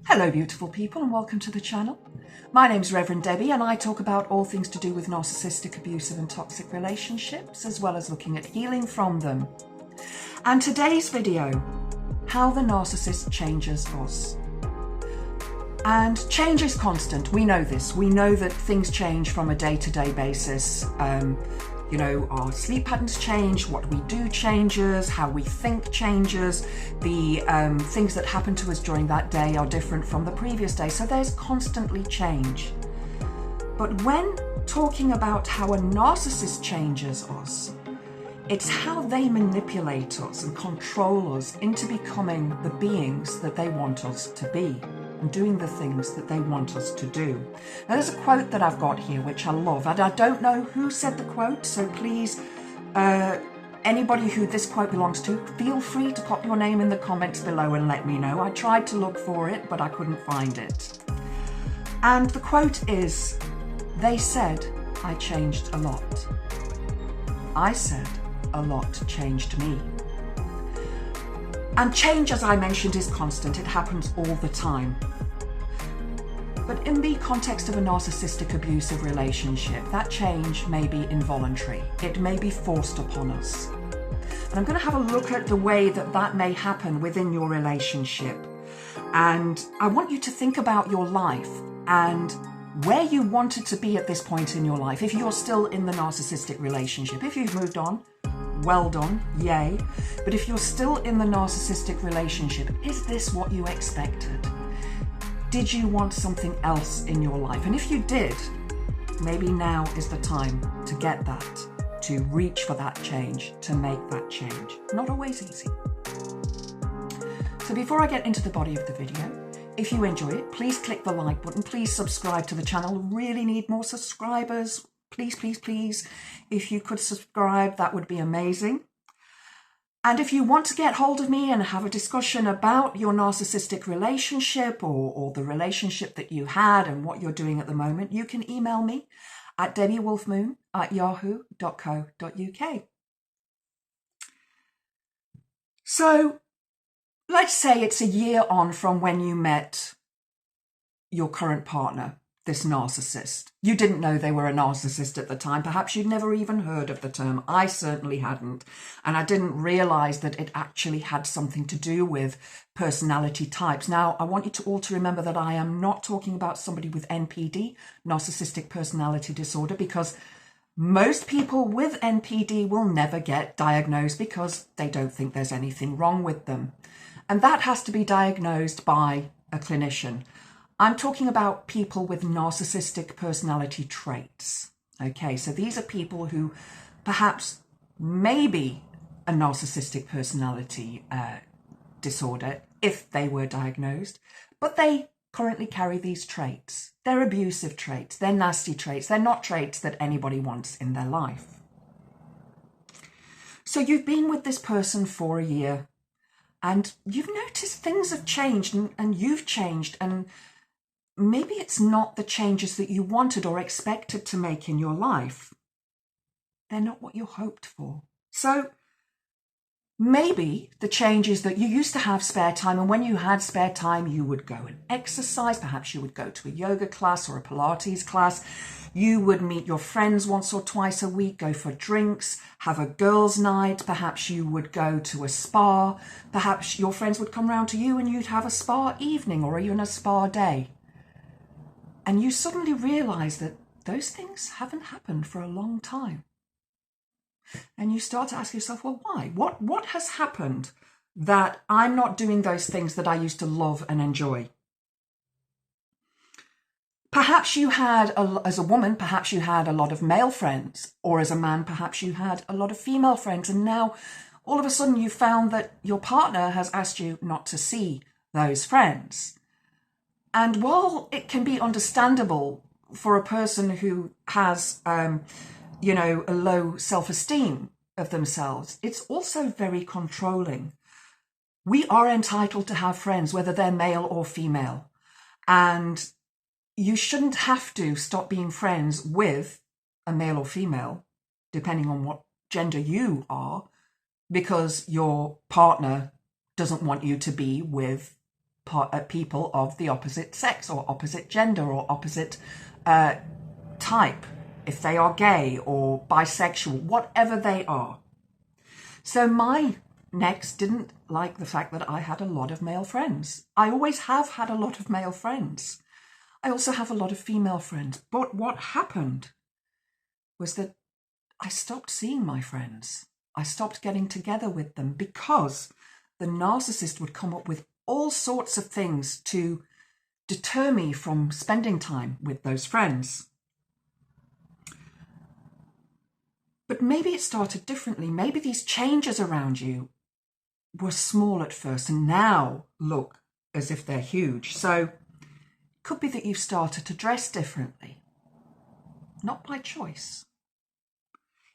Hello beautiful people and welcome to the channel. My name's Reverend Debbie and I talk about all things to do with narcissistic, abusive and toxic relationships, as well as looking at healing from them. And today's video, how the narcissist changes us. And change is constant. We know this. We know that things change from a day-to-day basis. Our sleep patterns change, what we do changes, how we think changes, the things that happen to us during that day are different from the previous day. So there's constantly change. But when talking about how a narcissist changes us, it's how they manipulate us and control us into becoming the beings that they want us to be and doing the things that they want us to do. Now, there's a quote that I've got here which I love, and I don't know who said the quote, so please, anybody who this quote belongs to, feel free to pop your name in the comments below and let me know. I tried to look for it, but I couldn't find it. And the quote is, "They said I changed a lot. I said a lot changed me." And change, as I mentioned, is constant. It happens all the time. But in the context of a narcissistic abusive relationship, that change may be involuntary. It may be forced upon us. And I'm going to have a look at the way that that may happen within your relationship. And I want you to think about your life and where you wanted to be at this point in your life. If you're still in the narcissistic relationship, if you've moved on, well done, yay. But if you're still in the narcissistic relationship, is this what you expected? Did you want something else in your life? And if you did, maybe now is the time to get that, to reach for that change, to make that change. Not always easy. So before I get into the body of the video, if you enjoy it, please click the like button. Please subscribe to the channel. We really need more subscribers. Please, please, please. If you could subscribe, that would be amazing. And if you want to get hold of me and have a discussion about your narcissistic relationship or the relationship that you had and what you're doing at the moment, you can email me at debiwolfmoon@yahoo.co.uk. So let's say it's a year on from when you met your current partner, this narcissist. You didn't know they were a narcissist at the time. Perhaps you'd never even heard of the term. I certainly hadn't. And I didn't realize that it actually had something to do with personality types. Now, I want you to all to remember that I am not talking about somebody with NPD, narcissistic personality disorder, because most people with NPD will never get diagnosed because they don't think there's anything wrong with them. And that has to be diagnosed by a clinician. I'm talking about people with narcissistic personality traits. Okay, so these are people who perhaps maybe a narcissistic personality disorder if they were diagnosed, but they currently carry these traits. They're abusive traits, they're nasty traits, they're not traits that anybody wants in their life. So you've been with this person for a year and you've noticed things have changed and you've changed, and maybe it's not the changes that you wanted or expected to make in your life. They're not what you hoped for. So maybe the change is that you used to have spare time, and when you had spare time, you would go and exercise. Perhaps you would go to a yoga class or a Pilates class. You would meet your friends once or twice a week, go for drinks, have a girls' night. Perhaps you would go to a spa. Perhaps your friends would come round to you and you'd have a spa evening or even a spa day. And you suddenly realize that those things haven't happened for a long time. And you start to ask yourself, well, why? What has happened that I'm not doing those things that I used to love and enjoy? Perhaps you had, as a woman, perhaps you had a lot of male friends, or as a man, perhaps you had a lot of female friends. And now all of a sudden you found that your partner has asked you not to see those friends. And while it can be understandable for a person who has, a low self-esteem of themselves, it's also very controlling. We are entitled to have friends, whether they're male or female. And you shouldn't have to stop being friends with a male or female, depending on what gender you are, because your partner doesn't want you to be with people of the opposite sex or opposite gender or opposite type, if they are gay or bisexual, whatever they are. So my next didn't like the fact that I had a lot of male friends. I always have had a lot of male friends. I also have a lot of female friends. But what happened was that I stopped seeing my friends. I stopped getting together with them because the narcissist would come up with all sorts of things to deter me from spending time with those friends. But maybe it started differently. Maybe these changes around you were small at first and now look as if they're huge. So it could be that you've started to dress differently, not by choice.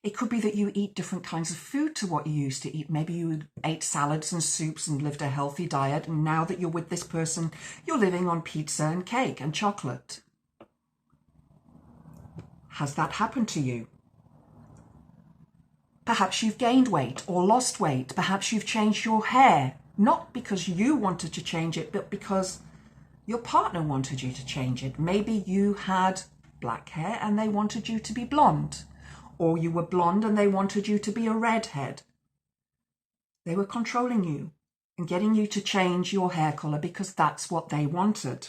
It could be that you eat different kinds of food to what you used to eat. Maybe you ate salads and soups and lived a healthy diet, and now that you're with this person, you're living on pizza and cake and chocolate. Has that happened to you? Perhaps you've gained weight or lost weight. Perhaps you've changed your hair, not because you wanted to change it, but because your partner wanted you to change it. Maybe you had black hair and they wanted you to be blonde, or you were blonde and they wanted you to be a redhead. They were controlling you and getting you to change your hair colour because that's what they wanted.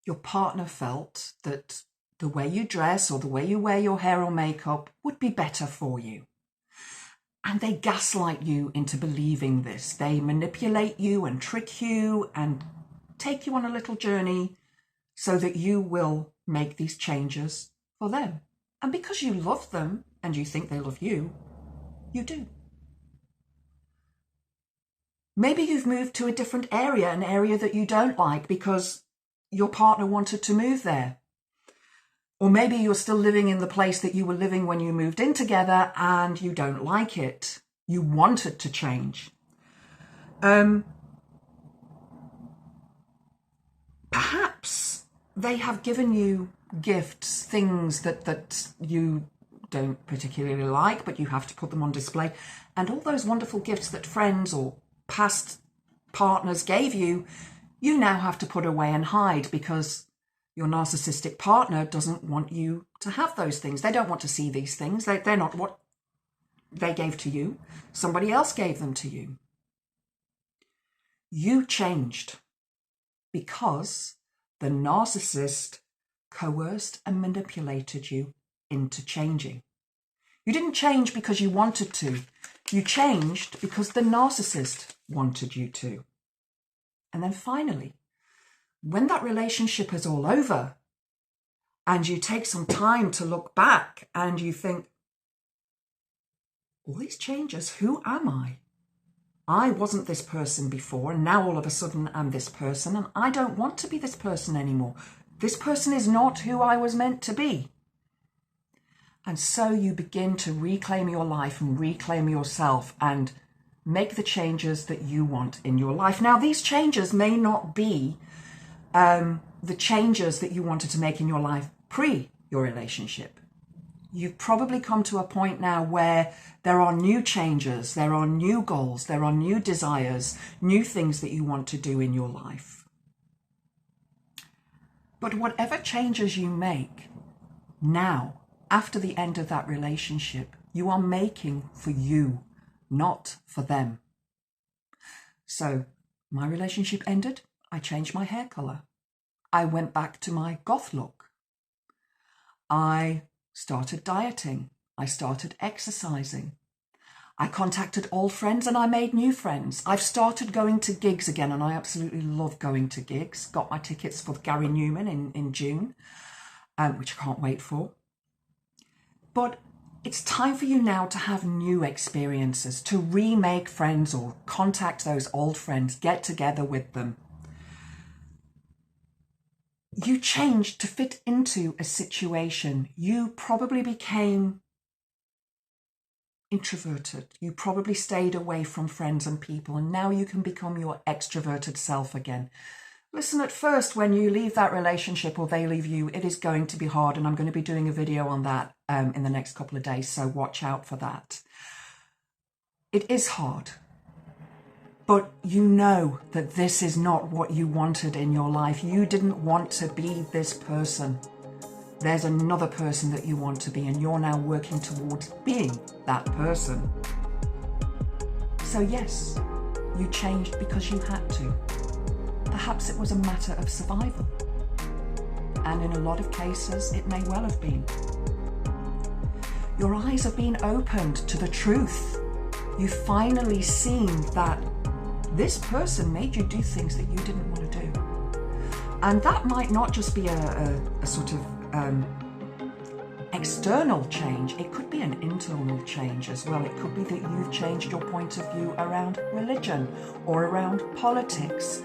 Your partner felt that the way you dress or the way you wear your hair or makeup would be better for you. And they gaslight you into believing this. They manipulate you and trick you and take you on a little journey so that you will make these changes for them. And because you love them and you think they love you, you do. Maybe you've moved to a different area, an area that you don't like because your partner wanted to move there. Or maybe you're still living in the place that you were living when you moved in together and you don't like it. You want it to change. Perhaps they have given you gifts, things that you don't particularly like, but you have to put them on display. And all those wonderful gifts that friends or past partners gave you, you now have to put away and hide because your narcissistic partner doesn't want you to have those things. They don't want to see these things. They're not what they gave to you. Somebody else gave them to you. You changed because the narcissist coerced and manipulated you into changing. You didn't change because you wanted to. You changed because the narcissist wanted you to. And then finally, when that relationship is all over and you take some time to look back and you think, all these changes, who am I? I wasn't this person before and now all of a sudden I'm this person and I don't want to be this person anymore. This person is not who I was meant to be. And so you begin to reclaim your life and reclaim yourself and make the changes that you want in your life. Now, these changes may not be the changes that you wanted to make in your life pre your relationship. You've probably come to a point now where there are new changes, there are new goals, there are new desires, new things that you want to do in your life. But whatever changes you make now, after the end of that relationship, you are making for you, not for them. So my relationship ended. I changed my hair colour. I went back to my goth look. I started dieting. I started exercising. I contacted old friends and I made new friends. I've started going to gigs again and I absolutely love going to gigs. Got my tickets for Gary Newman in June, which I can't wait for. But it's time for you now to have new experiences, to remake friends or contact those old friends, get together with them. You changed to fit into a situation. You probably became introverted. You probably stayed away from friends and people, and now you can become your extroverted self again. Listen, at first, when you leave that relationship or they leave you, it is going to be hard, and I'm going to be doing a video on that in the next couple of days, so watch out for that. It is hard. But you know that this is not what you wanted in your life. You didn't want to be this person. There's another person that you want to be, and you're now working towards being that person. So yes, you changed because you had to. Perhaps it was a matter of survival. And in a lot of cases, it may well have been. Your eyes have been opened to the truth. You've finally seen that this person made you do things that you didn't want to do. And that might not just be a sort of external change. It could be an internal change as well. It could be that you've changed your point of view around religion, or around politics,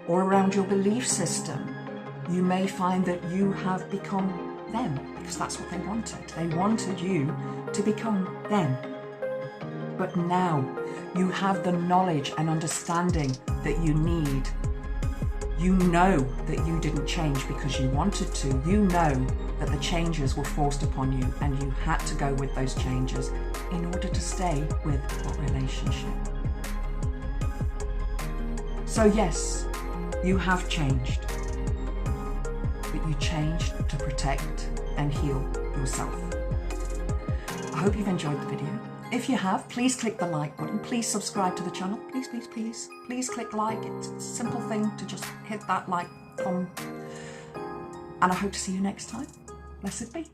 or around your belief system. You may find that you have become them, because that's what they wanted. They wanted you to become them. But now you have the knowledge and understanding that you need. You know that you didn't change because you wanted to. You know that the changes were forced upon you, and you had to go with those changes in order to stay with that relationship. So yes, you have changed, but you changed to protect and heal yourself. I hope you've enjoyed the video. If you have, please click the like button. Please subscribe to the channel. Please, please, please. Please click like. It's a simple thing to just hit that like button. And I hope to see you next time. Blessed be.